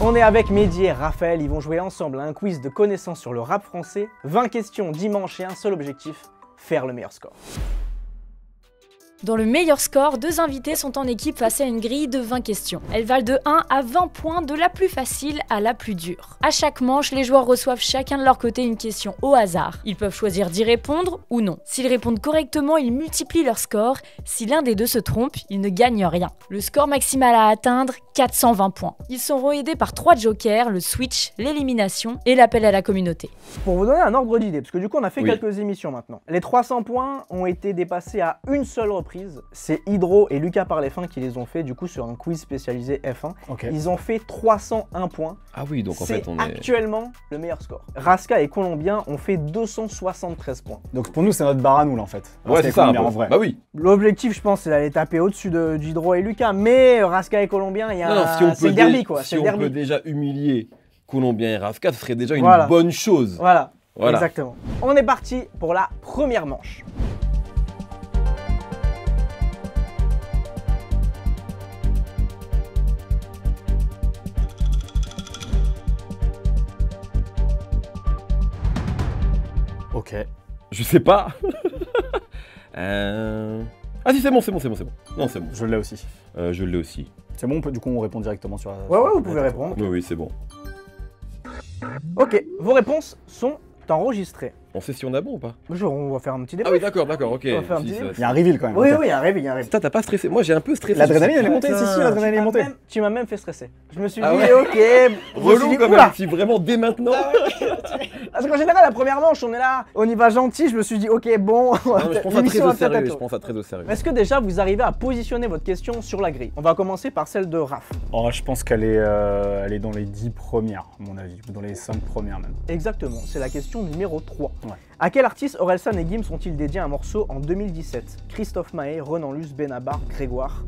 On est avec Mehdi et Raphaël, ils vont jouer ensemble à un quiz de connaissances sur le rap français. 20 questions dimanche et un seul objectif, faire le meilleur score. Dans le meilleur score, 2 invités sont en équipe face à une grille de 20 questions. Elles valent de 1 à 20 points, de la plus facile à la plus dure. À chaque manche, les joueurs reçoivent chacun de leur côté une question au hasard. Ils peuvent choisir d'y répondre ou non. S'ils répondent correctement, ils multiplient leur score. Si l'un des deux se trompe, ils ne gagnent rien. Le score maximal à atteindre, 420 points. Ils seront aidés par 3 jokers, le switch, l'élimination et l'appel à la communauté. Pour vous donner un ordre d'idée, parce que du coup on a fait quelques émissions maintenant. Les 300 points ont été dépassés à une seule reprise. C'est Hydro et Lucas Parlefin qui les ont fait du coup sur un quiz spécialisé F1. Ils ont fait 301 points. Ah oui, donc en fait on est actuellement le meilleur score. Raska et Colombien ont fait 273 points. Donc pour nous c'est notre barre à nous là en fait. Ouais, c'est ça en vrai. Bah oui. L'objectif je pense c'est d'aller taper au-dessus d'Hydro et Lucas, mais Raska et Colombien, il y a c'est le derby quoi. Si on peut déjà humilier Colombien et Raska, ce serait déjà une bonne chose. Voilà, exactement. On est parti pour la première manche. Ok. Je sais pas. Ah si, c'est bon. Non, c'est bon. Je l'ai aussi. Je l'ai aussi. C'est bon, du coup on répond directement sur la... Ouais, vous pouvez répondre. Oui, c'est bon. Ok, vos réponses sont enregistrées. On sait si on a bon ou pas? On va faire un petit débat. Ah oui, d'accord, ok. On va faire un petit Il y a un reveal quand même. Oui, il y a un reveal. Putain, t'as pas stressé? Moi j'ai un peu stressé. L'adrénaline elle est montée, si, l'adrénaline est montée. Tu m'as même fait stresser. Je me suis dit, ok. Relou quand même, si vraiment dès maintenant. Parce qu'en général, la première manche, on est là, on y va gentil, je me suis dit, ok, bon. Je prends ça très au sérieux, Est-ce que déjà vous arrivez à positionner votre question sur la grille? On va commencer par celle de Raph. Oh, je pense qu'elle est dans les 10 premières, à mon avis, ou dans les 5 premières même. Exactement, c'est la question numéro 3. Ouais. À quel artiste Orelsan et Gims ont-ils dédié un morceau en 2017? Christophe Maé, Renan Luce, Benabar, Grégoire.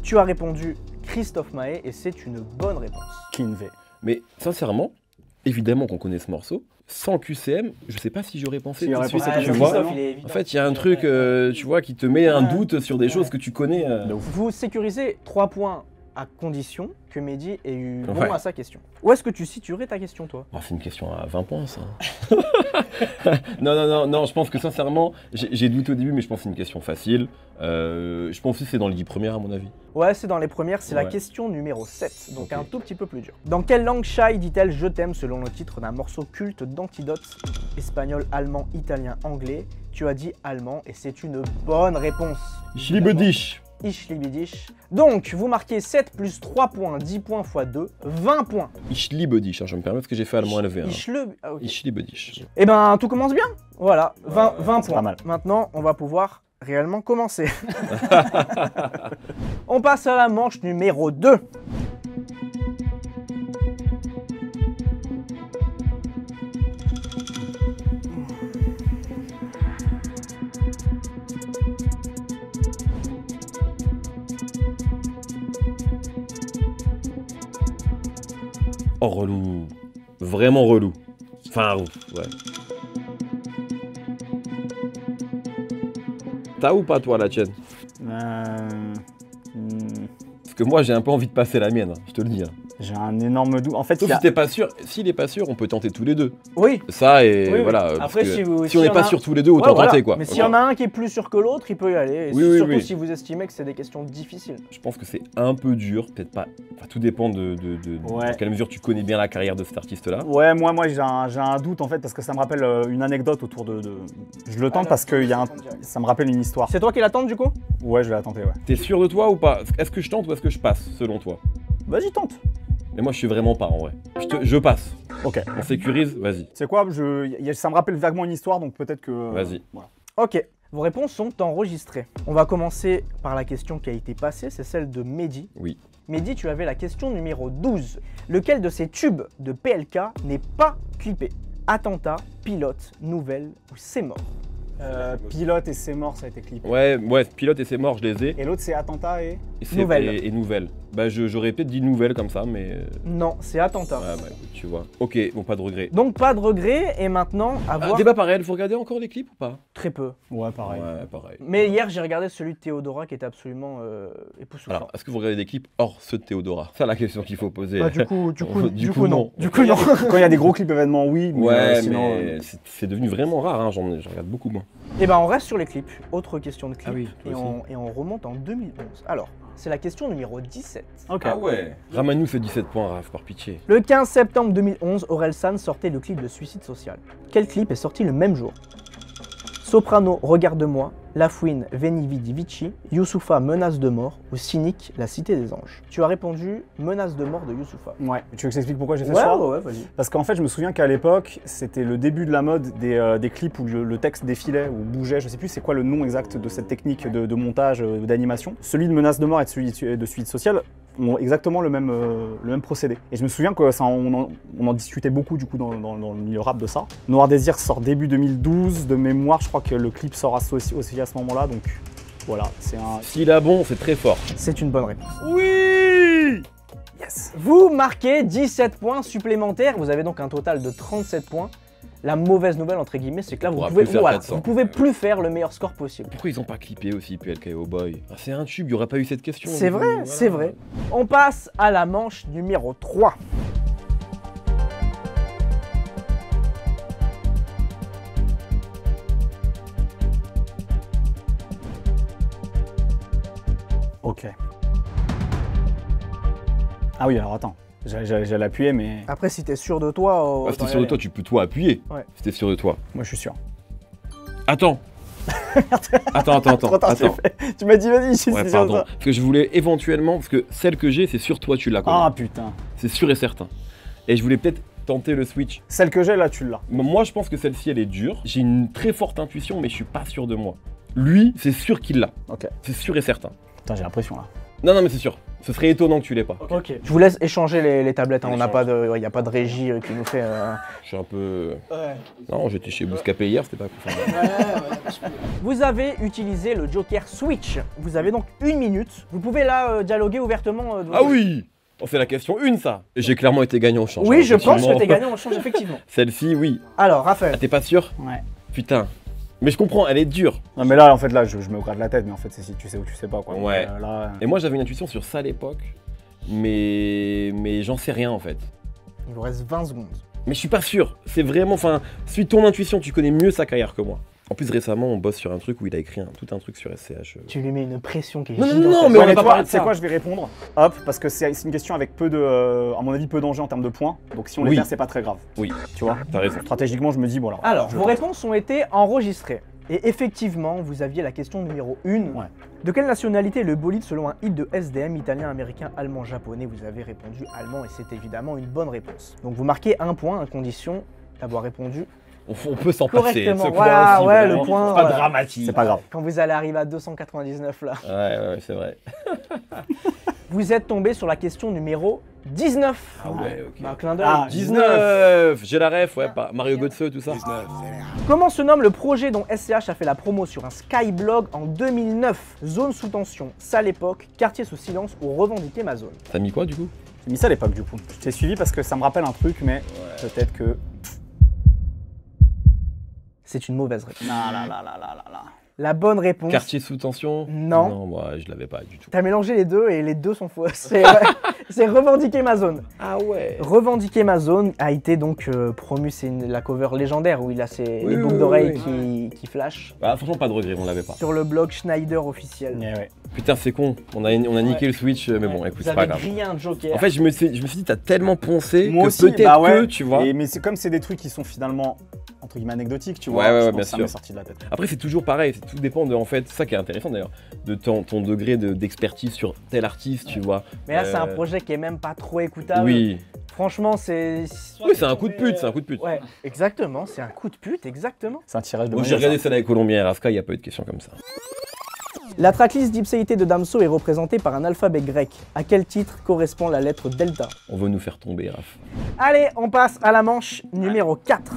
Tu as répondu Christophe Maé et c'est une bonne réponse. Kinvé. Mais sincèrement, évidemment qu'on connaît ce morceau. Sans QCM, je sais pas si j'aurais pensé tout de suite. Tu vois, en fait, il y a un truc, tu vois, qui te met un doute sur des choses que tu connais. Vous sécurisez 3 points à condition que Mehdi ait eu bon à sa question. Où est-ce que tu situerais ta question, toi? C'est une question à 20 points, ça. Non, je pense que sincèrement, j'ai douté au début, mais je pense que c'est une question facile. Je pense que c'est dans les 10 premières, à mon avis. Ouais, c'est dans les premières, c'est la question numéro 7, donc un tout petit peu plus dur. Dans quelle langue Shai dit-elle « Je t'aime » selon le titre d'un morceau culte d'Antidote? Espagnol, allemand, italien, anglais. Tu as dit allemand et c'est une bonne réponse. Ich liebe dich. Ich liebe dich. Donc, vous marquez 7 plus 3 points, 10 points x 2, 20 points. Ich liebe dich, je me permets parce que j'ai fait allemand élevé. Ich liebe dich. Eh ben, tout commence bien. Voilà, 20 points. Pas mal. Maintenant, on va pouvoir réellement commencer. On passe à la manche numéro 2. Oh, relou. Vraiment relou. Enfin, ouais. T'as ou pas, toi, la tienne? Parce que moi, j'ai un peu envie de passer la mienne, je te le dis. J'ai un énorme doute. En fait, sauf si t'es pas sûr. S'il est pas sûr, on peut tenter tous les deux. Oui. Ça et voilà. Après, si on n'est pas sûr tous les deux, autant tenter quoi. Mais s'il y en a un qui est plus sûr que l'autre, il peut y aller. Et surtout si vous estimez que c'est des questions difficiles. Je pense que c'est un peu dur, peut-être pas. Enfin, tout dépend de dans quelle mesure tu connais bien la carrière de cet artiste-là. Ouais, moi j'ai un doute en fait parce que ça me rappelle une anecdote autour de. Je le tente parce que ça me rappelle une histoire. C'est toi qui la tente du coup? Ouais, je vais la tenter, ouais. T'es sûr de toi ou pas? Est-ce que je tente ou est-ce que je passe, selon toi? Vas-y, tente. Mais moi, je suis vraiment pas en vrai. Je passe. Ok. On sécurise, vas-y. C'est quoi? Ça me rappelle vaguement une histoire, donc peut-être que... Vas-y. Voilà. Ok, vos réponses sont enregistrées. On va commencer par la question qui a été passée, c'est celle de Mehdi. Oui. Mehdi, tu avais la question numéro 12. Lequel de ces tubes de PLK n'est pas clippé? Attentat, Pilote, Nouvelle ou C'est mort? Pilote et C'est mort, ça a été clippé. Ouais, Pilote et C'est mort, je les ai. Et l'autre, c'est Attentat et... Nouvelle. Et nouvelle. Bah j'aurais peut-être dit nouvelle comme ça, mais... Non, c'est attentat. Ouais, bah écoute, tu vois. Ok, bon, pas de regret. Donc pas de regret, et maintenant, à voir... Débat pareil, vous regardez encore les clips ou pas? Très peu. Ouais, pareil. Ouais, pareil. Mais hier, j'ai regardé celui de Théodora qui était absolument époustouflant. Alors, est-ce que vous regardez des clips hors ceux de Théodora? C'est la question qu'il faut poser. Bah, du coup, non. Du coup, non. Quand il y a des gros clips événements, oui. Mais Ouais, sinon, mais c'est devenu vraiment rare, hein. J'en regarde beaucoup moins. Et ben on reste sur les clips. Autre question de clip. Ah oui, et on remonte en 2011. Alors, c'est la question numéro 17. Ok. Ah ouais. Ramène-nous ce 17 points, Raph, par pitié. Le 15 septembre 2011, Orelsan sortait le clip de Suicide Social. Quel clip est sorti le même jour? Soprano, Regarde-moi, La Fouine, Veni Vidi Vici, Youssoupha, Menace de mort ou Cynique, La Cité des Anges. Tu as répondu Menace de mort de Youssoupha. Ouais. Tu veux que j'explique pourquoi j'ai fait ça? Ouais, vas-y. Parce qu'en fait, je me souviens qu'à l'époque, c'était le début de la mode des clips où le texte défilait ou bougeait. Je sais plus c'est quoi le nom exact de cette technique de montage, d'animation. Celui de Menace de mort et celui de Suite Sociale ont exactement le même procédé. Et je me souviens que on en discutait beaucoup du coup dans le milieu rap de ça. Noir Désir sort début 2012. De mémoire, je crois que le clip sort aussi à ce moment-là. Donc voilà, c'est un... S'il a bon, c'est très fort. C'est une bonne réponse. Oui! Yes! Vous marquez 17 points supplémentaires. Vous avez donc un total de 37 points. La mauvaise nouvelle, entre guillemets, c'est que là, vous pouvez plus faire le meilleur score possible. Pourquoi ils ont pas clippé aussi PLK Oh Boy? Ah, c'est un tube, il n'y aurait pas eu cette question. C'est vrai, voilà. C'est vrai. On passe à la manche numéro 3. Ok. Ah oui, alors attends. J'allais appuyer, mais... Après, si t'es sûr de toi... si t'es sûr de toi, tu peux toi appuyer. Ouais. Si t'es sûr de toi. Moi, je suis sûr. Attends. Attends. Tu m'as dit, vas-y, ouais, pardon. Parce que je voulais éventuellement... Parce que celle que j'ai, c'est sur toi, tu l'as. Ah, putain. C'est sûr et certain. Et je voulais peut-être tenter le switch. Celle que j'ai, là, tu l'as. Moi, je pense que celle-ci, elle est dure. J'ai une très forte intuition, mais je suis pas sûr de moi. Lui, c'est sûr qu'il l'a. Ok. C'est sûr et certain. Putain, j'ai l'impression, là. Non, mais c'est sûr. Ce serait étonnant que tu l'aies pas. Ok. Je vous laisse échanger les tablettes. Hein. On n'a pas de, y a pas de régie qui nous fait. Je suis un peu. Ouais. Non, j'étais chez Bouscapé hier, c'était pas cool. Vous avez utilisé le Joker Switch. Vous avez donc 1 minute. Vous pouvez là dialoguer ouvertement. Ah oui. Oh, c'est la question 1, ça. J'ai clairement été gagnant au change. Oui, je pense que t'es gagnant au change, effectivement. Celle-ci, oui. Alors, Raphaël. Ah, t'es pas sûr? Ouais. Putain. Mais je comprends, elle est dure. Non mais là, en fait, là, je me gratte la tête, mais en fait, c'est si tu sais ou tu sais pas, quoi. Ouais. Là... Et moi, j'avais une intuition sur ça à l'époque, mais j'en sais rien, en fait. Il vous reste 20 secondes. Mais je suis pas sûr. C'est vraiment, enfin, suis ton intuition, tu connais mieux sa carrière que moi. En plus, récemment, on bosse sur un truc où il a écrit tout un truc sur SCH. Tu lui mets une pression qui est Non, mais on va pas parler de ça. C'est quoi, je vais répondre. Hop, parce que c'est une question avec peu de, à mon avis, peu d'enjeux en termes de points. Donc si on les perd, c'est pas très grave. Oui, tu vois. T'as raison. Stratégiquement, je me dis, voilà. Alors, vos réponses ont été enregistrées. Et effectivement, vous aviez la question numéro 1. Ouais. De quelle nationalité est le bolide selon un hit de SDM, italien, américain, allemand, japonais? Vous avez répondu allemand et c'est évidemment une bonne réponse. Donc vous marquez 1 point à condition d'avoir répondu On peut s'en passer. correctement. Voilà, ouais, le point. C'est pas dramatique. C'est pas grave. Quand vous allez arriver à 299 là. Ouais, c'est vrai. Vous êtes tombé sur la question numéro 19. Ah ouais, ok. Un clin d'œil. Ah, 19. J'ai la ref, ouais, pas Mario Götze, tout ça. 19. Comment se nomme le projet dont SCH a fait la promo sur un Skyblog en 2009? Zone sous tension, sale époque, quartier sous silence ou revendiquer ma zone? T'as mis quoi du coup? J'ai mis ça à l'époque du coup. Je t'ai suivi parce que ça me rappelle un truc, mais peut-être que... C'est une mauvaise réponse. Non, là. La bonne réponse... Quartier sous tension? Non. Non, moi je l'avais pas du tout. T'as mélangé les deux et les deux sont faux. C'est revendiquer ma zone. Ah ouais. Revendiquer ma zone a été donc promu, c'est la cover légendaire où il a les boucles d'oreilles qui flashent. Ah, franchement, pas de regret, on l'avait pas. Sur le blog Schneider officiel. Yeah, ouais. Putain, c'est con, on a niqué le Switch, mais bon, écoute, c'est pas grave. Vous avez grillé un Joker. En fait, je me suis dit, t'as tellement poncé Moi que aussi, peut-être que, tu vois. Mais c'est comme c'est des trucs qui sont finalement, entre guillemets, anecdotiques, tu vois. Ouais, bien ça sûr. m'est sorti de la tête. Après, c'est toujours pareil, tout dépend de, en fait, ça qui est intéressant d'ailleurs, de ton degré d'expertise sur tel artiste, tu vois. Mais là, c'est un projet qui est même pas trop écoutable. Oui. Franchement, c'est... Oui, c'est un coup de pute, c'est un coup de pute. Ouais, exactement, c'est un coup de pute, exactement. C'est un tirage de Bon, j'ai regardé celle avec Colombien et Raska, il n'y a pas eu de question comme ça. La tracklist d'Ipséité de Damso est représentée par un alphabet grec. À quel titre correspond la lettre delta? On veut nous faire tomber, Raph. Allez, on passe à la manche numéro 4.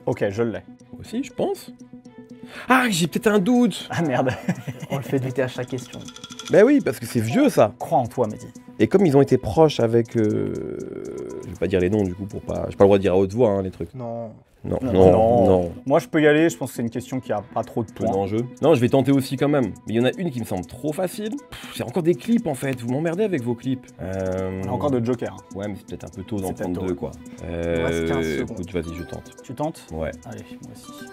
Ok, je l'ai. Moi aussi, je pense. Ah, j'ai peut-être un doute. Ah merde. On le fait éviter à chaque question. Ben oui, parce que c'est vieux ça. Crois en toi, Mehdi. Et comme ils ont été proches avec... je vais pas dire les noms du coup pour pas... J'ai pas le droit de dire à haute voix hein, les trucs. Non. Non. Moi, je peux y aller. Je pense que c'est une question qui a pas trop de Peu points. d'enjeux. Non, je vais tenter aussi quand même. Mais il y en a une qui me semble trop facile. C'est encore des clips en fait. Vous m'emmerdez avec vos clips. On a encore de Joker. Hein. Ouais, mais c'est peut-être un peu tôt d'en C'est prendre peut-être deux tôt. quoi. Il reste 15 secondes. Écoute, vas-y, je tente. Tu tentes? Ouais. Allez, moi aussi.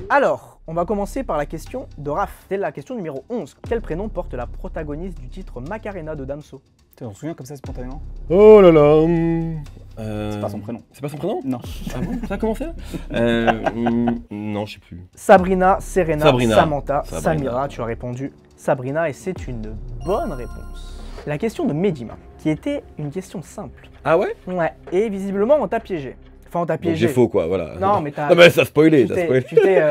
Alors, on va commencer par la question de Raph. C'est la question numéro 11. Quel prénom porte la protagoniste du titre Macarena de Damso? On se souvient comme ça spontanément? Oh là là. C'est pas son prénom. C'est pas son prénom? Non. Ah bon? Ça a commencé là? Non, je sais plus. Sabrina, Serena, Sabrina. Samantha, Sabrina. Samira, tu as répondu Sabrina et c'est une bonne réponse. La question de Medima, qui était une question simple. Ah ouais? Ouais, et visiblement on t'a piégé. Enfin on t'a Donc piégé. j'ai faux quoi, voilà. Non mais t'as... Non mais ça a spoilé, tu t'as t'es- spoilé. tu t'es,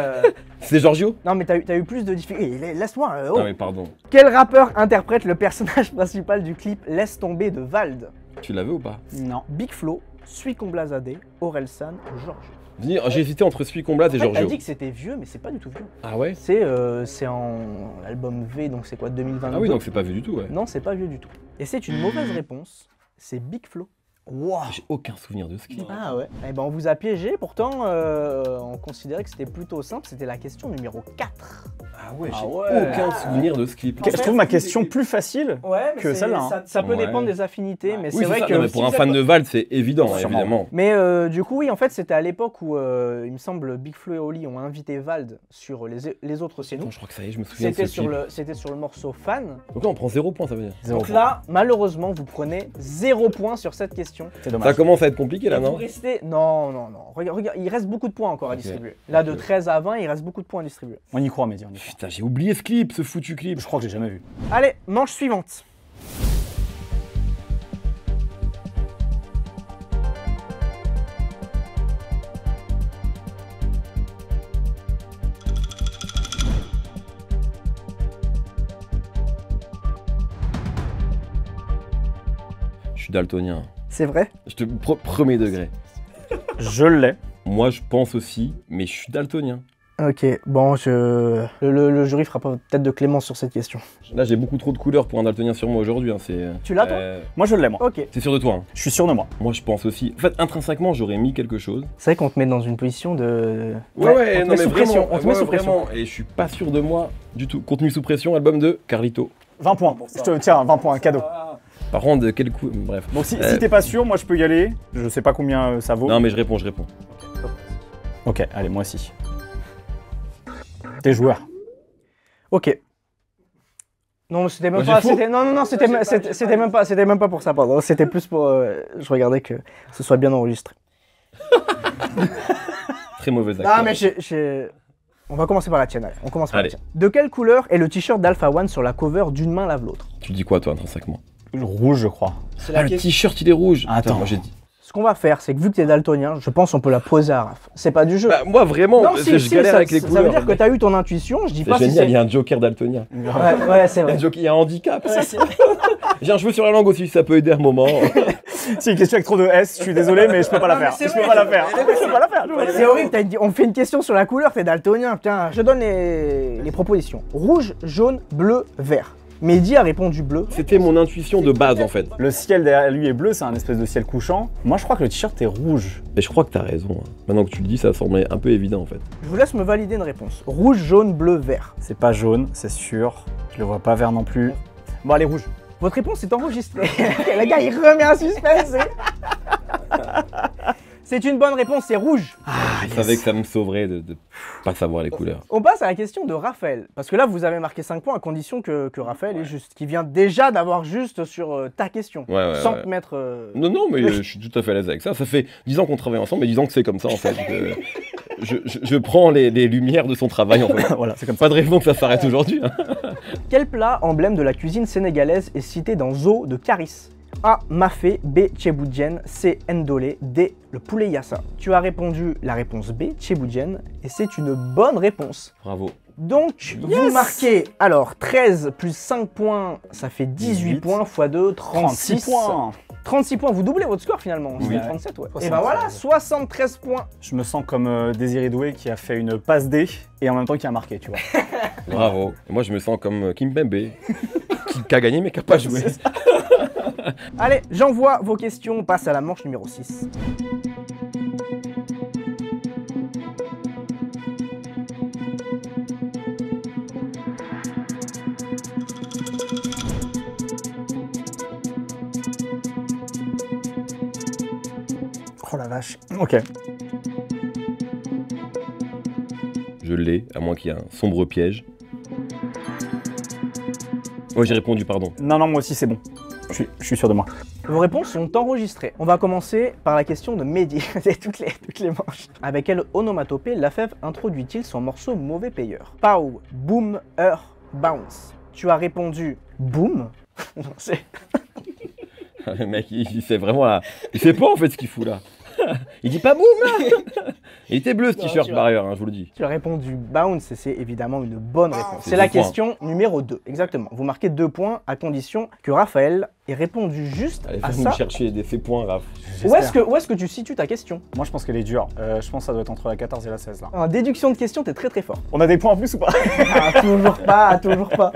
C'est Giorgio? Non mais t'as eu plus de difficultés. Laisse-moi. Oh. Non mais pardon. Quel rappeur interprète le personnage principal du clip Laisse tomber de Vald? Tu l'avais ou pas? Non. Big Flo, Sui Comblazadeh, Orelsan ou Georges? J'ai hésité entre celui qu'on blase et T'as Giorgio. dit que c'était vieux mais c'est pas du tout vieux. Ah ouais? C'est en album V donc c'est quoi 2022? Ah oui, donc c'est pas vu du tout, ouais. Non, c'est pas vieux du tout. Et c'est une mauvaise réponse. C'est Big Flo. Wow. J'ai aucun souvenir de ce clip. Ah ouais. Eh ben on vous a piégé. Pourtant, on considérait que c'était plutôt simple. C'était la question numéro 4. Ah ouais, Ah j'ai ouais. aucun souvenir de ce clip. En Je fait, trouve ma question plus facile. Ouais, mais Que celle-là, hein. ça peut Ouais. dépendre des affinités, mais Oui, c'est vrai ça. que Non, mais pour un fan de Vald, c'est évident, hein, Sûrement. évidemment. Mais du coup, oui, en fait, c'était à l'époque où il me semble Big Flo et Oli ont invité Vald sur les autres c'est nous. Attends, je crois que ça y est, je me souviens de ce C'était clip. sur le morceau Fan. Donc là, on prend 0 points, ça veut dire. Donc là, malheureusement, vous prenez 0 points sur cette question. C'est Ça dommage. commence à être compliqué là, Vous non? restez... Non. Regarde, il reste beaucoup de points encore à Ok. distribuer. Là, de 13 à 20, il reste beaucoup de points à distribuer. On y croit, Mehdi, on y croit. Putain, j'ai oublié ce clip, ce foutu clip. Je crois que j'ai jamais vu. Allez, manche suivante. Je suis daltonien. C'est vrai? Je te premier degré. Je l'ai. Moi, je pense aussi, mais je suis daltonien. Ok, bon, le jury fera peut-être de clémence sur cette question. Là, j'ai beaucoup trop de couleurs pour un daltonien sur moi aujourd'hui. Hein, Tu l'as, toi? Moi, je l'ai, moi. Ok. T'es sûr de toi hein? Je suis sûr de moi. Moi, je pense aussi. En fait, intrinsèquement, j'aurais mis quelque chose. C'est vrai qu'on te met dans une position de... on te non met mais sous vraiment, pression. On te met sous pression. vraiment. Et je suis pas sûr de moi du tout. Contenu sous pression, album de Carlito. 20 points. Je te tiens, 20 points, cadeau. Par contre, de quel coup... Bref. Donc, si t'es pas sûr, moi, je peux y aller. Je sais pas combien ça vaut. Non, mais je réponds. Ok, allez, moi aussi. T'es joueur. Ok. Non, c'était même Moi, pas... j'ai faux. C'était même pas pour ça, pardon. C'était plus pour... je regardais que ce soit bien enregistré. Très mauvais acteur. Non, mais on va commencer par la tienne, allez. On commence par la Allez. tienne. De quelle couleur est le t-shirt d'Alpha One sur la cover D'une main lave l'autre? Tu dis quoi, toi, intrinsèquement? Rouge, je crois. C'est Ah, le t-shirt, il est rouge. Attends. Moi, j'ai dit... Ce qu'on va faire, c'est que vu que t'es daltonien, je pense qu'on peut la poser à Raph. C'est pas du jeu. Bah, moi, vraiment, non, parce si, que je galère avec les ça couleurs. veut dire que t'as eu ton intuition, je dis C'est pas si génial, il y c'est... a un joker daltonien. Ouais, c'est vrai. Il y a un handicap. J'ai un cheveu sur la langue aussi, ça peut aider un moment. C'est une question avec trop de S, je suis désolé, mais je peux pas la Non, mais faire. c'est Je vrai. peux pas la faire. Je peux pas la faire. C'est horrible, on fait une question sur la couleur, t'es daltonien, putain. Je donne les propositions. Rouge, jaune, bleu, vert. Mehdi a répondu bleu. C'était mon intuition de base, en fait. Le ciel derrière lui est bleu, c'est un espèce de ciel couchant. Moi, je crois que le t-shirt est rouge. Mais je crois que t'as raison. Hein. Maintenant que tu le dis, ça semblait un peu évident, en fait. Je vous laisse me valider une réponse. Rouge, jaune, bleu, vert. C'est pas jaune, c'est sûr. Je le vois pas vert non plus. Bon, allez, rouge. Votre réponse est enregistrée. Le gars, il remet un suspense. C'est une bonne réponse, c'est rouge. Je savais que ça me sauverait de pas savoir les couleurs. On passe à la question de Raphaël. Parce que là, vous avez marqué 5 points à condition que Raphaël est juste. Qui vient déjà d'avoir juste sur ta question. Ouais, sans ouais. te mettre... Non, mais je suis tout à fait à l'aise avec ça. Ça fait 10 ans qu'on travaille ensemble, mais 10 ans que c'est comme ça, en fait. Je prends les lumières de son travail, en fait. Voilà, c'est comme ça. Pas de raison que ça s'arrête aujourd'hui. Hein. Quel plat emblème de la cuisine sénégalaise est cité dans Zo de Caris? A. Mafé, B. Tchéboudienne, C. Ndolé, D. Le poulet yassa. Tu as répondu la réponse B, Tchéboudienne, et c'est une bonne réponse. Bravo. Donc, vous marquez, alors 13 plus 5 points, ça fait 18 points x 2, 36 points. 36 points, vous doublez votre score finalement, Oui. c'est 37 ouais. 73. Et bah voilà, 73 points. Je me sens comme Désiré Doué qui a fait une passe D et en même temps qui a marqué, tu vois. Bravo. Et moi, je me sens comme Kimpembe, qui a gagné mais qui n'a pas joué. Allez, j'envoie vos questions, on passe à la manche numéro 6. Oh la vache. Ok. Je l'ai, à moins qu'il y ait un sombre piège. Oh, j'ai répondu, pardon. Non, moi aussi c'est bon. Je suis sûr de moi. Vos réponses sont enregistrées. On va commencer par la question de Mehdi, c'est toutes les manches. Avec quelle onomatopée Lafèvre introduit-il son morceau Mauvais Payeur? Pow, boom, heure, bounce. Tu as répondu boom. Le mec, il sait vraiment là. Il sait pas en fait ce qu'il fout là. Il dit pas boum là. Il était bleu ce t-shirt par ailleurs, hein, je vous le dis. Tu as répondu bounce et c'est évidemment une bonne réponse. C'est C'est la 2 points. question numéro 2, exactement. Vous marquez 2 points à condition que Raphaël ait répondu juste Allez, à fais-nous ça. chercher des faits points, Raph. Où est-ce que tu situes ta question? Moi je pense qu'elle est dure. Je pense que ça doit être entre la 14 et la 16 là. En déduction de question, t'es très fort. On a des points en plus ou pas? Ah, toujours pas, toujours pas.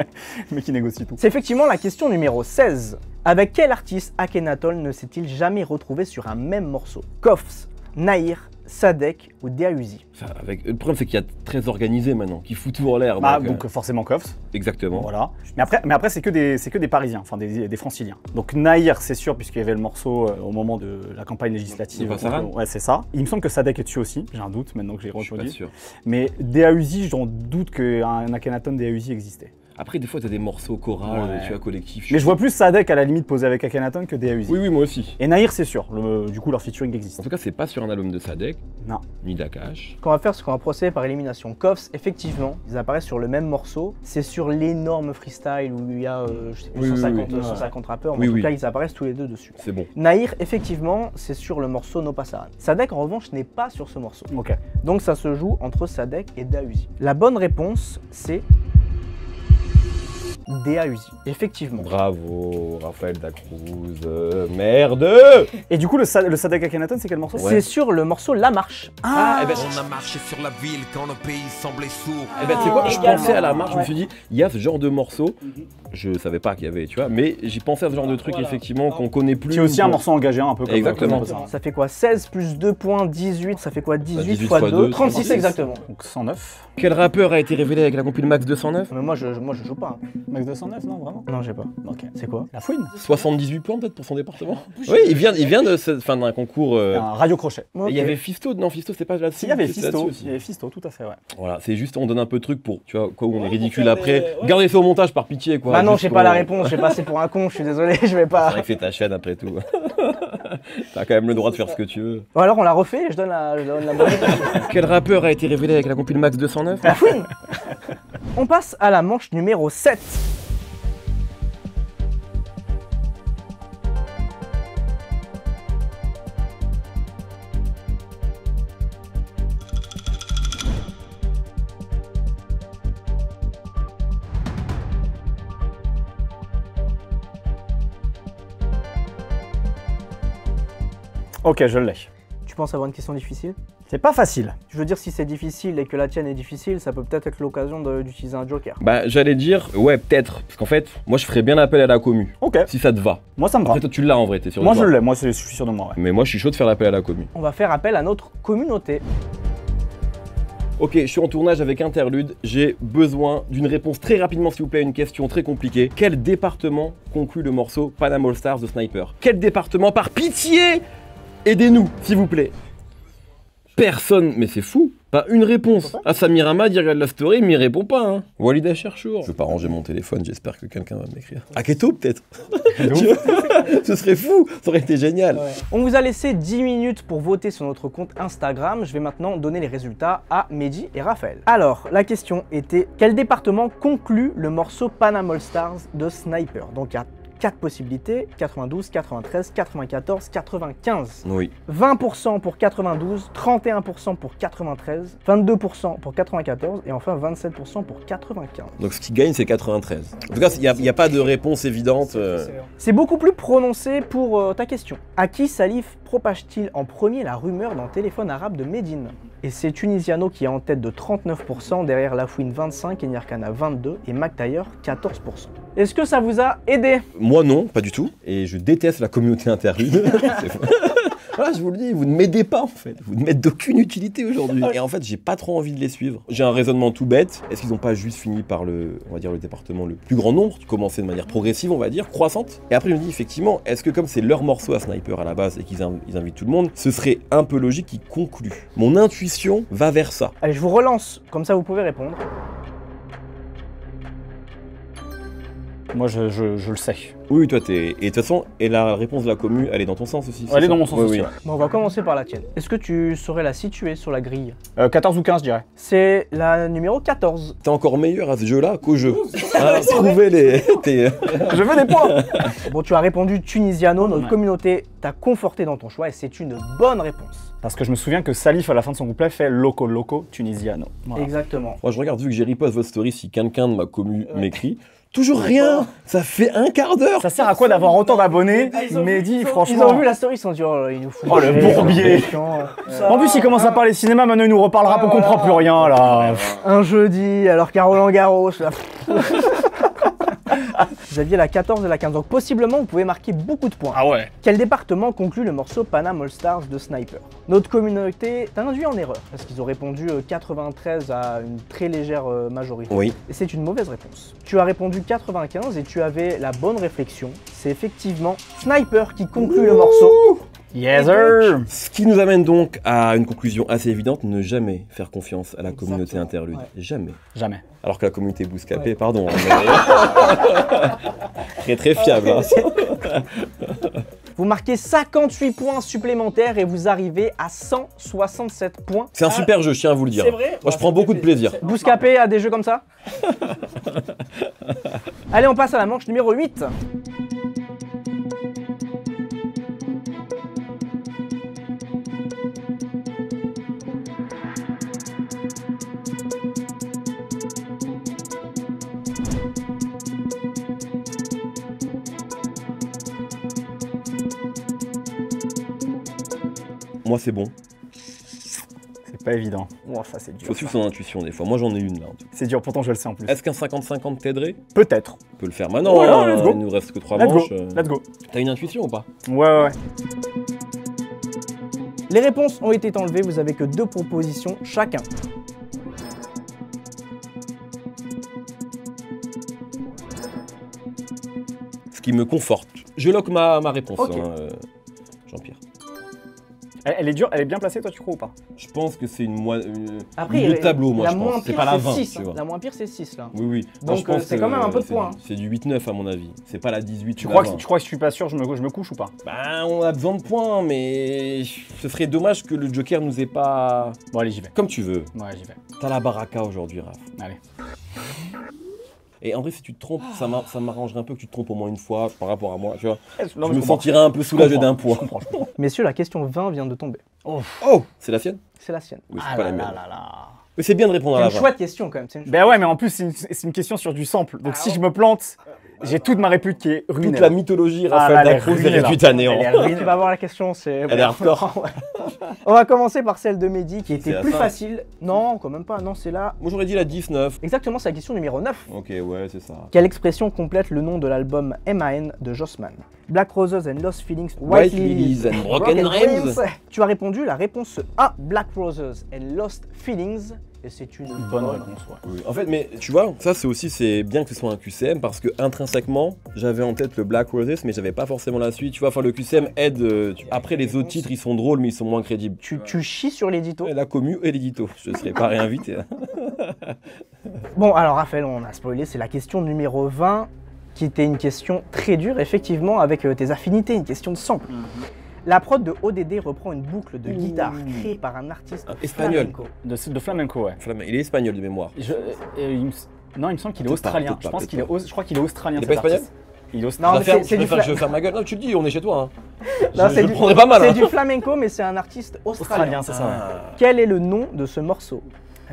Le mec qui négocie tout. C'est effectivement la question numéro 16. Avec quel artiste Akhenaton ne s'est-il jamais retrouvé sur un même morceau? Koffs, Nahir, Sadek ou Deauzi? Le problème c'est qu'il y a très organisé maintenant, qui fout tout en l'air. Bah, donc, donc forcément Koffs. exactement. Voilà. Mais après c'est que des Parisiens, enfin des Franciliens. Donc Nahir c'est sûr puisqu'il y avait le morceau au moment de la campagne législative. De Passaran. Ouais c'est ça. Il me semble que Sadek est dessus aussi, j'ai un doute maintenant que j'ai Je suis pas reconnu. sûr. Mais Deauzi, j'en doute qu'un Akhenaton Deauzi existait. Après, des fois, t'as des morceaux chorales, Ouais. tu vois, collectifs. Mais je vois plus Sadek à la limite posé avec Akhenaton que Deauzi. Oui, oui, moi aussi. Et Nahir c'est sûr, du coup leur featuring En existe. tout cas, c'est pas sur un album de Sadek, Non. ni d'Akash. Ce qu'on va faire, c'est qu'on va procéder par élimination. Koffs, effectivement, ils apparaissent sur le même morceau. C'est sur l'énorme freestyle où il y a je sais plus, Oui, 150, oui, oui. 150 rappeurs, mais Oui, en tout oui. cas, ils apparaissent tous les deux dessus. C'est bon. Nahir, effectivement, c'est sur le morceau No Passaran. Sadek, en revanche, n'est pas sur ce morceau. Ok. Donc ça se joue entre Sadek et Deauzi. La bonne réponse, c'est Deauzi. Effectivement. Bravo, Raphaël Dacruz. Merde. Et du coup le Sadek Akhenaton c'est quel morceau? C'est sur le morceau La Marche. Eh ben, On a marché sur la ville quand le pays semblait sourd. eh ben, tu sais quoi, je également. pensais à la marche, je me Ouais. suis dit, il y a ce genre de morceau. Je savais pas qu'il y avait, tu vois, mais j'ai pensé à ce genre de truc, effectivement, qu'on connaît plus. Qui est aussi un qu'on- morceau engagé un peu comme Exactement. comme ça. Ça fait quoi? 16 plus 2 points, 18. Ça fait quoi? 18 18 x fois 2, 2, 36 36. exactement. Donc 109. Quel rappeur a été révélé avec la compil Max 209? Mais moi, je joue pas. Max 209 non vraiment? Non, j'ai pas. Ok. C'est quoi? La fouine. 78 points peut-être pour son département. Oui, il vient d'un concours. Un radio crochet. Et il y avait Fisto, non Fisto c'est pas là-dessus. Si, il y avait c'est Fisto, là-dessus aussi. il y avait Fisto, tout à fait, ouais. Voilà, c'est juste on donne un peu de truc pour, tu vois, quoi où on est ridicule après. Gardez ça au montage par pitié quoi. Bah non, juste j'ai pour- pas la réponse, j'ai passé pour un con, je suis désolé, je vais C'est pas. vrai que c'est ta chaîne après tout. T'as quand même le droit de faire ce que tu veux. Bon, alors on l'a refait, je donne la bonne réponse. Quel rappeur a été révélé avec la compil Max 209? La fouine. On passe à la manche numéro 7. Ok, je l'ai. Tu penses avoir une question difficile? C'est pas facile. Je veux dire, si c'est difficile et que la tienne est difficile, ça peut peut-être être l'occasion d'utiliser un joker. Bah j'allais dire, ouais peut-être, parce qu'en fait, moi je ferais bien appel à la commu, Ok. si ça te va. Moi ça me va. Après toi tu l'as en vrai, t'es sûr de Moi toi. je l'ai, moi je suis sûr de moi, ouais. Mais moi je suis chaud de faire appel à la commu. On va faire appel à notre communauté. Ok, je suis en tournage avec Interlude, j'ai besoin d'une réponse très rapidement s'il vous plaît à une question très compliquée. Quel département conclut le morceau Panam All Stars de Sniper? Quel département? Par pitié, aidez-nous s'il vous plaît. Personne, mais c'est fou. Pas une réponse. Ah, Samir Hamad, il regarde la story, mais il répond pas. Hein. Walida Cherchour. Je vais pas ranger mon téléphone, j'espère que quelqu'un va m'écrire. Aketo peut-être. Ce serait fou, ça aurait été génial. On vous a laissé 10 minutes pour voter sur notre compte Instagram. Je vais maintenant donner les résultats à Mehdi et Raphaël. Alors, la question était quel département conclut le morceau Panam All Stars de Sniper? Donc il y a 4 possibilités, 92, 93, 94, 95. Oui. 20% pour 92, 31% pour 93, 22% pour 94 et enfin 27% pour 95. Donc ce qui gagne, c'est 93. En tout cas, il n'y a pas de réponse évidente. C'est beaucoup plus prononcé pour ta question. À qui Salif propage-t-il en premier la rumeur dans le téléphone arabe de Médine? Et c'est Tunisiano qui est en tête de 39%, derrière Lafouine 25%, Enirkana 22% et McTayer 14%. Est-ce que ça vous a aidé? Moi non, pas du tout. Et je déteste la communauté interlude. Voilà, je vous le dis, vous ne m'aidez pas en fait. Vous ne m'êtes d'aucune utilité aujourd'hui. Et en fait, j'ai pas trop envie de les suivre. J'ai un raisonnement tout bête. Est-ce qu'ils n'ont pas juste fini par le département le plus grand nombre, qui commençait de manière progressive, on va dire, croissante? Et après, je me dis effectivement, est-ce que comme c'est leur morceau à Sniper à la base et qu'ils invitent tout le monde, ce serait un peu logique qu'ils concluent. Mon intuition va vers ça. Allez, je vous relance, comme ça vous pouvez répondre. Moi, je le sais. Oui, toi, t'es. Et de toute façon, et la réponse de la commu, elle est dans ton sens aussi. Elle est dans mon sens aussi. Oui. Ouais. Bon, on va commencer par la tienne. Est-ce que tu saurais la situer sur la grille? 14 ou 15, je dirais. C'est la numéro 14. T'es encore meilleur à ce jeu-là qu'au jeu. Trouver les. Je veux des points. Bon, tu as répondu Tunisiano, notre communauté t'a conforté dans ton choix et c'est une bonne réponse. Parce que je me souviens que Salif, à la fin de son couplet, fait Loco Loco Tunisiano. Voilà. Exactement. Moi, je regarde, vu que j'ai repost votre story, si quelqu'un de ma commu m'écrit. Toujours rien. Ça fait un quart d'heure. Ça sert à quoi d'avoir autant d'abonnés? Mehdi, franchement. Ils ont vu la story, ils se sont dit, oh, il nous fout. Oh, le bourbier. En plus, il commence à parler cinéma, maintenant il nous reparle rap, on comprend plus rien là. Un jeudi, alors qu'à Roland Garros, là. Vous aviez la 14 et la 15, donc possiblement vous pouvez marquer beaucoup de points. Ah ouais. Quel département conclut le morceau Panam All Stars de Sniper? Notre communauté t'a induit en erreur, parce qu'ils ont répondu 93 à une très légère majorité. Oui. Et c'est une mauvaise réponse. Tu as répondu 95 et tu avais la bonne réflexion. C'est effectivement Sniper qui conclut le morceau. Yes sir. Ce qui nous amène donc à une conclusion assez évidente, ne jamais faire confiance à la communauté interlude. Ouais. Jamais. Jamais. Alors que la communauté Bouscapé, pardon. Très très fiable. Hein. Vous marquez 58 points supplémentaires et vous arrivez à 167 points. C'est un super jeu, je tiens à vous le dire. C'est vrai? Moi je prends beaucoup de plaisir. Bouscapé a des jeux comme ça? Allez, on passe à la manche numéro 8. Moi c'est bon. C'est pas évident. Oh, ça c'est dur. Faut suivre son intuition des fois. Moi j'en ai une là. C'est dur, pourtant je le sais en plus. Est-ce qu'un 50-50 t'aiderait? Peut-être. On peut le faire maintenant. Ouais, hein. let's go. Il nous reste que 3 Let's manches. go. Let's go. T'as une intuition ou pas? Ouais. Les réponses ont été enlevées, vous avez que 2 propositions chacun. Ce qui me conforte. Je lock ma réponse, Ok. Jean-Pierre. Elle est dure, elle est bien placée, toi tu crois ou pas? Je pense que c'est une Après, milieu de tableau, moi la je moins pense. C'est pire, pas la 20, 6, tu vois. La moins pire, c'est 6 là. Oui, oui. Donc, je pense c'est que quand même un peu de c'est points. C'est du 8-9 à mon avis. C'est pas la 18 Tu ou crois la 20. que je suis pas sûr, je me couche ou pas? Ben, on a besoin de points, mais ce serait dommage que le Joker nous ait pas... Bon allez, j'y vais. Comme tu veux. Ouais, j'y vais. T'as la baraka aujourd'hui, Raph. Allez. Et en vrai, si tu te trompes, ça m'arrangerait un peu que tu te trompes au moins une fois par rapport à moi, tu vois. Non, Je mais me sentirais un peu soulagé d'un point. Messieurs, la question 20 vient de tomber. Oh, c'est la sienne? C'est la sienne. Oui, c'est Ah pas là la mienne. là là là. Mais c'est bien de répondre à C'est la une 20. chouette question quand même. C'est une chouette Ben ouais, mais en plus c'est une question sur du sample. Donc si je me plante, j'ai toute ma répute qui est ruinée. Toute la là. mythologie, Ah, Raphaël là, elle est Dacruz est ruinée, là. réduite à néant. Elle est question. ruinée. Tu vas voir la question, c'est... Elle est hardcore. Ouais. On va commencer par celle de Mehdi qui C'est était la plus fin. facile. Non, quand même pas. Non, c'est là. Moi j'aurais dit la 19. Exactement, c'est la question numéro 9. Ok, ouais, c'est ça. Quelle expression complète le nom de l'album MAN de Jossman? Black Roses and Lost Feelings, White Lilies and Broken Dreams. Tu as répondu la réponse A, Black Roses and Lost Feelings, et c'est une Bonne réponse, ouais. Oui. En fait, mais tu vois, ça c'est bien que ce soit un QCM parce que intrinsèquement, j'avais en tête le Black Roses, mais j'avais pas forcément la suite. Tu vois, enfin le QCM aide. Après, les autres titres, ils sont drôles, mais ils sont moins crédibles. Tu chies sur l'édito. La commu et l'édito. Je serais pas réinvité. Bon, alors Raphaël, on a spoilé, c'est la question numéro 20, qui était une question très dure, effectivement, avec tes affinités, une question de sample. La prod de ODD reprend une boucle de guitare créée par un artiste Espagnol. flamenco. De flamenco, ouais. Il est espagnol de mémoire. Non, il me semble qu'il est Peut-être pas, australien. peut-être Je pas, pense peut-être je crois qu'il est australien. Il est cet pas espagnol? artiste. Il ose... Non, mais c'est je du vais faire ma gueule. Non, tu le dis, on est chez toi. Hein. Non, je le prendrais pas mal. C'est Hein. du flamenco, mais c'est un artiste australien. Australien, c'est ça. Ouais. Quel est le nom de ce morceau?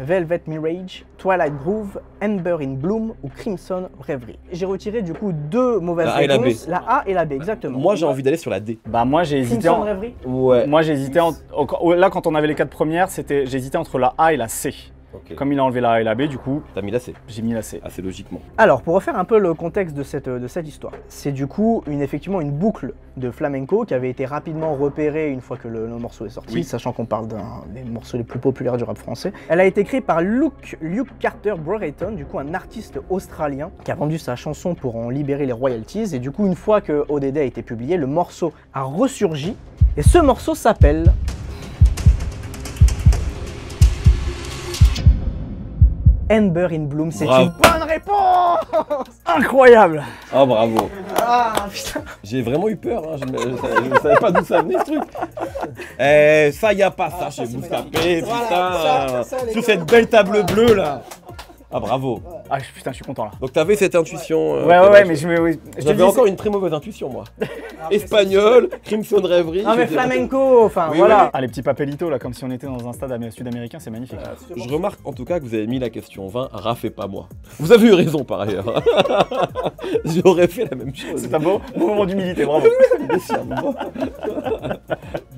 Velvet Mirage, Twilight Groove, Amber in Bloom ou Crimson Reverie. J'ai retiré du coup deux mauvaises La A et la B. réponses. La A et la B, exactement. Moi, j'ai envie d'aller sur la D. Bah moi j'ai hésité Crimson en... Reverie. Ouais. Moi j'ai hésité là quand on avait les 4 premières, j'ai hésité entre la A et la C. Ok. Comme il a enlevé la A et la B, du coup, T'as mis la C. j'ai mis la C. Assez logiquement. Alors, pour refaire un peu le contexte de cette histoire, c'est du coup effectivement une boucle de flamenco qui avait été rapidement repérée une fois que le morceau est sorti, Oui. sachant qu'on parle d'un des morceaux les plus populaires du rap français. Elle a été créée par Luke Carter Brereton, du coup un artiste australien qui a vendu sa chanson pour en libérer les royalties. Et du coup, une fois que ODD a été publié, le morceau a ressurgi. Et ce morceau s'appelle... Amber in Bloom, c'est Bravo. une bonne réponse. Incroyable. Oh, bravo. Ah putain. J'ai vraiment eu peur. Hein. Je ne savais pas d'où ça venait ce truc. Eh, ça, y a pas ça chez Bouscapé, putain. Sur cette belle table bleue là. Ah, bravo. Ah putain, je suis content là. Donc, t'avais cette intuition. Ouais, mais je te J'avais dis, encore une très mauvaise intuition, moi. Espagnol, Crimson Reverie. Non mais j'étais- flamenco, enfin Oui, voilà. Ah les petits papelitos là, comme si on était dans un stade sud-américain, c'est magnifique. Je remarque en tout cas que vous avez mis la question 20, Raph et pas moi. Vous avez eu raison par ailleurs. J'aurais fait la même chose. C'est un beau moment d'humilité, bravo.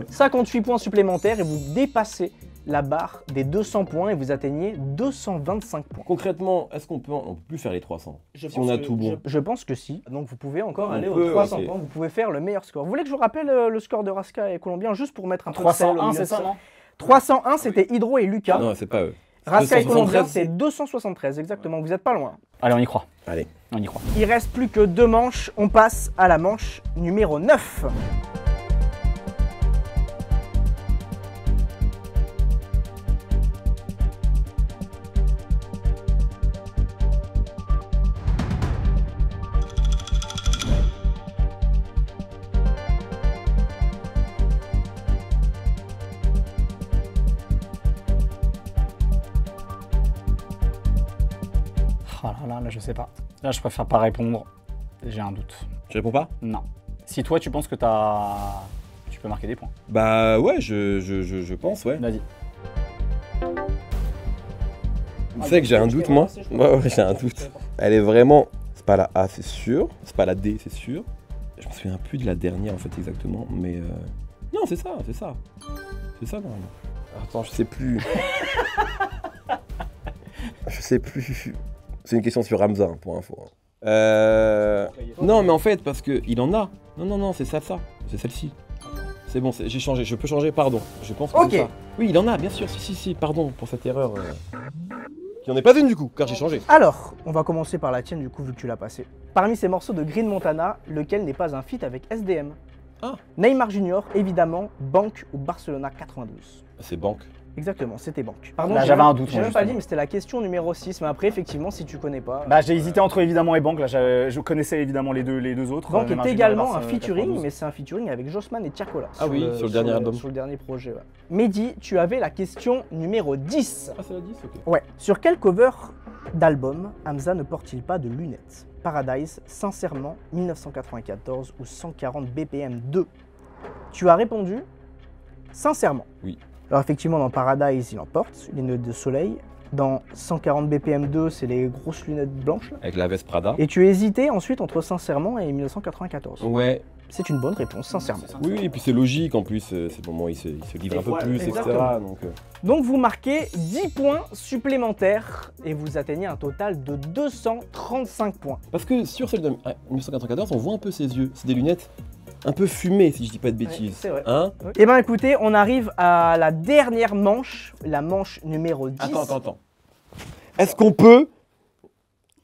58 points supplémentaires et vous dépassez la barre des 200 points et vous atteignez 225 points. Concrètement, est-ce qu'on peut plus faire les 300 si on a tout bon? Je pense que si. Donc vous pouvez encore On aller aux peut, 300 ok. points, vous pouvez faire le meilleur score. Vous voulez que je vous rappelle le score de Raska et Colombien juste pour mettre un peu de sel au 301, milieu c'est de ça, non? 301 c'était Hydro et Lucas. Non, c'est pas eux. Raska et 273. Colombien c'est 273 exactement, vous n'êtes pas loin. Allez, on y croit. Allez. On y croit. Il reste plus que 2 manches, on passe à la manche numéro 9. Oh là, je sais pas. Là, je préfère pas répondre. J'ai un doute. Tu réponds pas? Non. Si toi, tu penses que tu peux marquer des points. Bah ouais, je pense, ouais. Vas-y. Tu sais que j'ai un doute, moi. Ouais, j'ai un doute. Elle est vraiment... C'est pas la A, c'est sûr. C'est pas la D, c'est sûr. Je me souviens plus de la dernière, en fait, exactement. Mais... Non, c'est ça, c'est ça. C'est ça, normalement. Attends, je sais plus. Je sais plus. C'est une question sur Ramza, hein, pour info. Non, mais en fait, parce que il en a. Non, c'est ça. C'est celle-ci. C'est bon, j'ai changé. Je peux changer, pardon. Je pense que Ok. c'est ça. Oui, il en a, bien sûr. Si. Pardon pour cette erreur. Qui n'en est pas une du coup, car j'ai changé. Alors, on va commencer par la tienne du coup vu que tu l'as passé. Parmi ces morceaux de Green Montana, lequel n'est pas un feat avec SDM? Ah. Neymar Junior, évidemment, Banque ou Barcelona 92. C'est banque. Exactement, c'était Banque. Pardon, Là, j'ai j'avais même- un doute, J'ai moi, même pas justement. dit, mais c'était la question numéro 6. Mais après, effectivement, si tu connais pas. Bah, j'ai hésité entre évidemment et Banque. Là, je connaissais évidemment les deux autres. Banque Neymar est Junior, également un Barça, featuring, 92. mais c'est un featuring avec Jossman et Tiakola. Ah oui, sur le dernier album. Sur le dernier projet, ouais. Mehdi, tu avais la question numéro 10. Ah, c'est la 10, ok. Ouais. Sur quel cover d'album Hamza ne porte-t-il pas de lunettes? Paradise, Sincèrement, 1994 ou 140 BPM 2? Tu as répondu Sincèrement. Oui. Alors effectivement, dans Paradise, il en porte, les lunettes de soleil. Dans 140 BPM 2, c'est les grosses lunettes blanches. Là. Avec la veste Prada. Et tu as hésité ensuite entre Sincèrement et 1994. Ouais. C'est une bonne réponse, sincèrement. Oui, et puis c'est logique en plus. C'est le moment où il se livre un peu plus, etc. Exactement. Donc, Donc vous marquez 10 points supplémentaires et vous atteignez un total de 235 points. Parce que sur celle de 1994, on voit un peu ses yeux. C'est des lunettes un peu fumées, si je dis pas de bêtises. c'est vrai. Hein? Eh ben écoutez, on arrive à la dernière manche, la manche numéro 10. Attends. Est-ce qu'on peut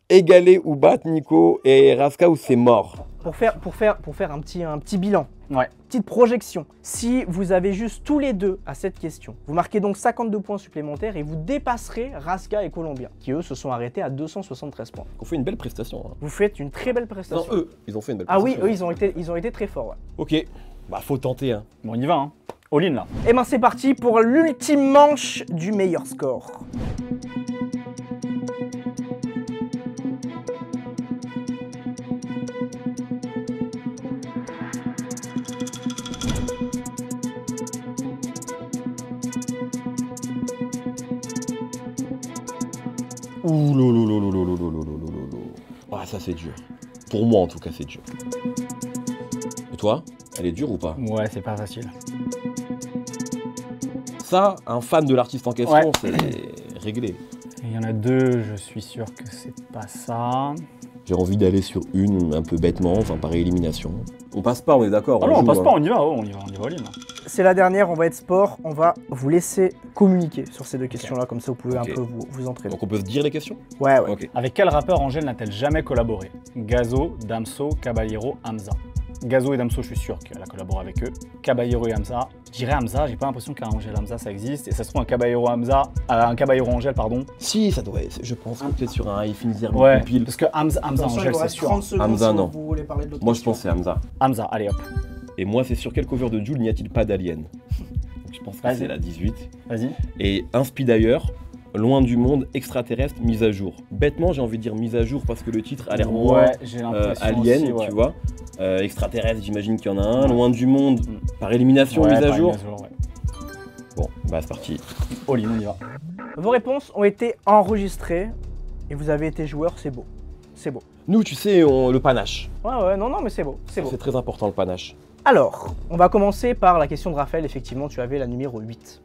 égaler ou battre Nico et Raska ou c'est mort? Pour faire un petit bilan, Ouais. petite projection. Si vous avez juste tous les deux à cette question, vous marquez donc 52 points supplémentaires et vous dépasserez Raska et Colombien, qui eux se sont arrêtés à 273 points. On fait une belle prestation. Hein. Vous faites une très belle Non, prestation. eux, ils ont fait une belle Ah oui, prestation. eux ils ont été très forts. Ouais. Ok, bah faut tenter. Hein. Bon, on y va, hein. All-in là. Et ben c'est parti pour l'ultime manche du meilleur score. Ouh lolo. Ah, ça c'est dur. Pour moi en tout cas, c'est dur. Et toi, elle est dure ou pas? Ouais, c'est pas facile. Ça, un fan de l'artiste en question, c'est réglé. Il y en a deux, je suis sûr que c'est pas ça. J'ai envie d'aller sur une un peu bêtement, enfin par élimination. On passe pas, on est d'accord. Ah non, on passe pas, hein. on y va, on y va all in. C'est la dernière, on va être sport. On va vous laisser communiquer sur ces deux questions-là, comme ça vous pouvez Ok. un peu vous entraîner. Donc on peut se dire les questions? Ouais. Ok. Avec quel rappeur Angèle n'a-t-elle jamais collaboré? Gazo, Damso, Caballero, Hamza. Gazo et Damso, je suis sûr qu'elle a collaboré avec eux. Caballero et Hamza. Je dirais Hamza, j'ai pas l'impression qu'un Angèle Hamza ça existe. Et ça se trouve un Caballero Angèle, pardon. Si, ça doit être, je pense, peut-être sur un Infinity Ouais, pile. parce que Hamza Angèle, c'est sûr. Hamza, non. Vous voulez parler de l'autre Moi je question. pense que c'est Hamza. Hamza, allez hop. Et moi c'est sur quel cover de Jul n'y a-t-il pas d'alien? Donc, je pense que Vas-y. c'est la 18. Vas-y. Et inspi d'ailleurs, loin du monde, extraterrestre, mise à jour. Bêtement j'ai envie de dire mise à jour parce que le titre a l'air moins Ouais, j'ai l'impression alien, aussi, ouais. tu vois. Extraterrestre, j'imagine qu'il y en a un. Loin du monde, par élimination, Ouais, mise à par jour. mise à jour, ouais. Bon, bah c'est parti. All in, on y va. Vos réponses ont été enregistrées et vous avez été joueur, c'est beau. C'est beau. Nous, tu sais, le panache. Ouais, non, mais c'est beau. C'est beau. C'est très important le panache. Alors, on va commencer par la question de Raphaël. Effectivement, tu avais la numéro 8.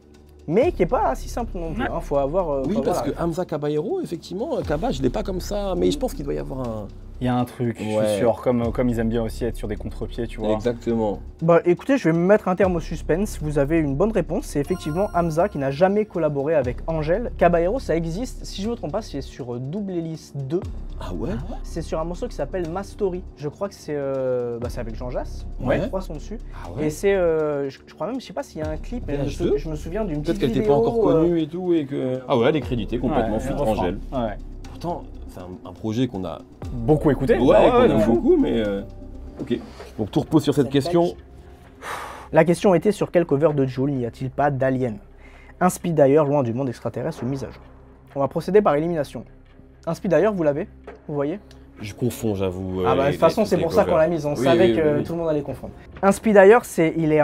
Mais qui est pas si simple non plus. Faut avoir. Oui, faut parce avoir que Hamza Caballero, effectivement, Kaba, je l'ai pas comme ça, mais je pense qu'il doit y avoir un. Il y a un truc, je Ouais. suis sûr, comme ils aiment bien aussi être sur des contre-pieds, tu vois. Exactement. Bah écoutez, je vais me mettre un terme au suspense. Vous avez une bonne réponse. C'est effectivement Hamza qui n'a jamais collaboré avec Angèle. Caballero, ça existe. Si je ne me trompe pas, c'est sur Double Hélice 2. Ah ouais? C'est sur un morceau qui s'appelle Ma Story. Je crois que c'est avec Jean Jass. Ouais. Les trois sont dessus. Ah Et c'est, je crois même, je sais pas s'il y a un clip, mais VH2? je me souviens d'une Peut-être petite qu'elle vidéo. n'était pas encore connue et tout, et que. Ah ouais, elle est créditée complètement, Ouais, fut refrain. Angèle. Ouais. Pourtant, c'est un projet qu'on a. Beaucoup écouté. Ouais, qu'on de aime fou. beaucoup, mais. Ok. Donc tout repose sur cette question. La question était sur quel cover de Jul n'y a-t-il pas d'Alien? Inspi d'ailleurs, loin du monde extraterrestre, mise à jour. On va procéder par élimination. Inspi d'ailleurs, vous l'avez? Vous voyez? Je confonds, j'avoue. Ah bah de toute façon, c'est pour ça qu'on l'a mise. On savait que oui. tout le monde allait confondre. Inspi d'ailleurs, il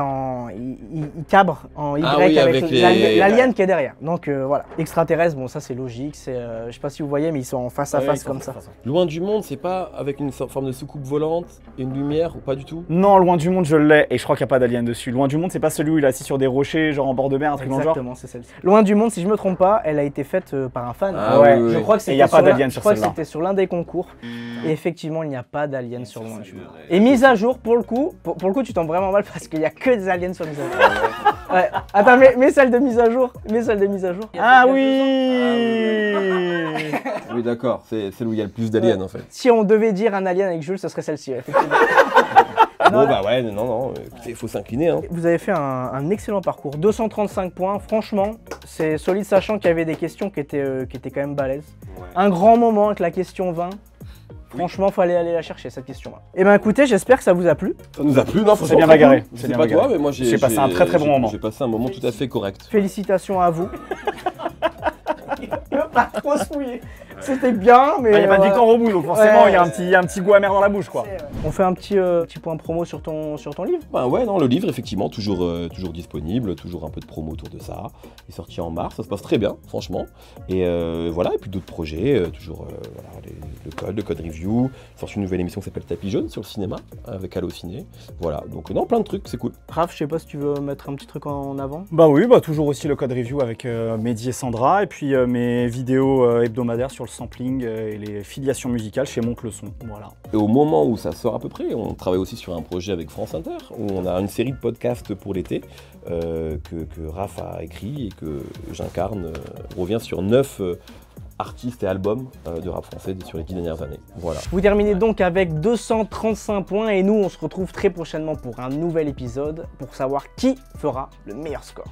cabre en Y Ah oui, avec avec les- l'alien qui est derrière. Donc voilà. Extraterrestre, bon ça c'est logique. C'est, je sais pas si vous voyez, mais ils sont en face à Ouais, face ils comme sont ça. Loin du monde, c'est pas avec une forme de soucoupe volante et une lumière ou pas du tout? Non, Loin du monde, je l'ai, et je crois qu'il n'y a pas d'alien dessus. Loin du monde, c'est pas celui où il est assis sur des rochers, genre en bord de mer, un truc dans le genre. Exactement, c'est celle-ci. Loin du monde, si je me trompe pas, elle a été faite par un fan. Ah ouais, oui, oui. Je crois que Et c'était y a pas sur l'un- d'alien je sur crois que celle-là. c'était sur l'un des concours. Et effectivement, il n'y a pas d'alien sur Loin du monde. Et mise à jour, pour le coup, tu tombes vraiment mal parce qu'il n'y a que des aliens sur mise à jour. Ouais. Attends, mets celle de mise à jour. Mets celle de mise à jour. Ah Il y a oui Oui, d'accord, c'est celle où il y a le plus d'aliens en fait. Si on devait dire un alien avec Jules, ce serait celle-ci, effectivement. Bon, bah ouais, non, écoutez, il faut s'incliner. Hein. Vous avez fait un excellent parcours. 235 points, franchement, c'est solide, sachant qu'il y avait des questions qui étaient quand même balèzes. Ouais. Un grand moment avec la question 20. Franchement, fallait aller la chercher, cette question-là. Eh ben écoutez, j'espère que ça vous a plu. Ça nous a plu, non? C'est bien bagarré. Je C'est sais bien pas toi, bagarré. mais moi J'ai passé un très, très bon moment. J'ai passé un moment tout à fait correct. Félicitations à vous. Il veut pas trop se mouiller. C'était bien, mais... Il n'y a pas de voilà. dicton au bout, donc forcément Ouais. il y a un petit goût amer dans la bouche, quoi. On fait un petit point promo sur ton livre. Bah ouais, non, le livre, effectivement, toujours disponible, toujours un peu de promo autour de ça. Il est sorti en mars, ça se passe très bien, franchement. Et voilà, et puis d'autres projets, toujours voilà, le code review. Il sort une nouvelle émission qui s'appelle Tapis Jaune sur le cinéma, avec Allociné. Voilà, donc non, plein de trucs, c'est cool. Raph, je sais pas si tu veux mettre un petit truc en avant. Bah oui, bah toujours aussi le code review avec Mehdi et Sandra, et puis mes vidéos hebdomadaires sur le sampling et les filiations musicales chez Monte le Son. Voilà. Et au moment où ça sort à peu près, on travaille aussi sur un projet avec France Inter, où on a une série de podcasts pour l'été, que Raph a écrit et que j'incarne. On revient sur 9 artistes et albums de rap français sur les 10 dernières années. Voilà. Vous terminez donc avec 235 points et nous on se retrouve très prochainement pour un nouvel épisode pour savoir qui fera le meilleur score.